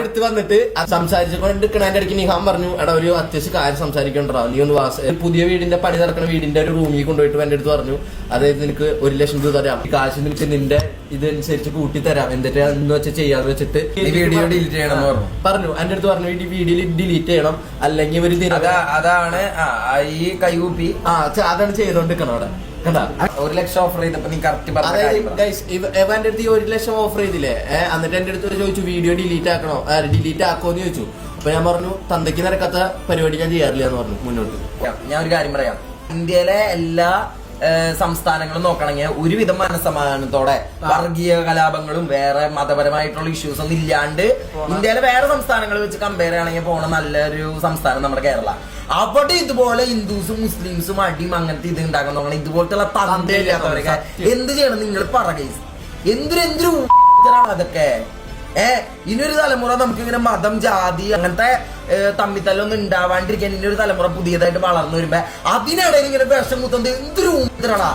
അടുത്ത് വന്നിട്ട് സംസാരിച്ചുകൊണ്ടിരിക്കണതിന്റെ ഇടയ്ക്ക് നിഹാൻ പറഞ്ഞു, എടാ ഒരു അത്യാവശ്യം കാര്യം സംസാരിക്കണ്ടോ, നീ ഒന്ന് പുതിയ വീടിന്റെ പണി നടക്കുന്ന വീടിന്റെ ഒരു റൂമിൽ കൊണ്ടുപോയിട്ട് എന്റെ അടുത്ത് പറഞ്ഞു, അതായത് നിനക്ക് 1 ലക്ഷം രൂപ തരാം, ഈ കാശ് നിനക്ക് നിന്റെ ഇതനുസരിച്ച് കൂട്ടി തരാം, എന്നിട്ട് എന്ന് വെച്ചാൽ ചെയ്യാന്ന് വെച്ചിട്ട് വീഡിയോ ഡിലീറ്റ് ചെയ്യണം പറഞ്ഞു. എന്റെ അടുത്ത് പറഞ്ഞു ഈ വീഡിയോ ഡിലീറ്റ് ചെയ്യണം, അല്ലെങ്കിൽ ഒരു അതാണ് ഈ കൈകൂപ്പി അതാണ് ചെയ്തോണ്ടിരിക്കണം അവിടെ. 1 ലക്ഷം ഓഫർ ചെയ്തപ്പോ നീ കറക്റ്റ് എന്റെ അടുത്ത് 1 ലക്ഷം ഓഫർ ചെയ്തില്ലേ, എന്നിട്ട് എന്റെ അടുത്ത് ചോദിച്ചു വീഡിയോ ഡിലീറ്റ് ആക്കോന്ന് ചോദിച്ചു. അപ്പൊ ഞാൻ പറഞ്ഞു തന്തയ്ക്ക് നിരക്കാത്ത പരിപാടി ഞാൻ ചെയ്യാറില്ല എന്ന് പറഞ്ഞു. മുന്നോട്ട് ഞാൻ ഒരു കാര്യം പറയാം, ഇന്ത്യയിലെ എല്ലാ സംസ്ഥാനങ്ങളും നോക്കണമെങ്കിൽ ഒരുവിധം മനസ്സമാധാനത്തോടെ വർഗീയ കലാപങ്ങളും വേറെ മതപരമായിട്ടുള്ള ഇഷ്യൂസ് ഒന്നും ഇല്ലാണ്ട് ഇന്ത്യയിലെ വേറെ സംസ്ഥാനങ്ങൾ വെച്ച് കമ്പയർ ചെയ്യണമെങ്കിൽ പോണ നല്ലൊരു സംസ്ഥാനം നമ്മുടെ കേരള. അവിടെ ഇതുപോലെ ഹിന്ദുസും മുസ്ലിംസും അടിയും അങ്ങനത്തെ ഇത് ഉണ്ടാക്കാൻ നോക്കണം. ഇതുപോലത്തെ തന്തയില്ലാത്തവരൊക്കെ എന്ത് ചെയ്യണം നിങ്ങൾ പറയുക. എന്തൊരു അതൊക്കെ ഇനിയൊരു തലമുറ നമുക്ക് ഇങ്ങനെ മതം ജാതി അങ്ങനത്തെ തമ്മിത്തല്ലൊന്നും ഉണ്ടാവാണ്ടിരിക്കാൻ ഇനിയൊരു തലമുറ പുതിയതായിട്ട് വളർന്നു വരുമ്പോ അതിനിടയിൽ ഇങ്ങനെ വിഷം കുത്തുന്നത് എന്തൊരു ഊന്തരാടാ.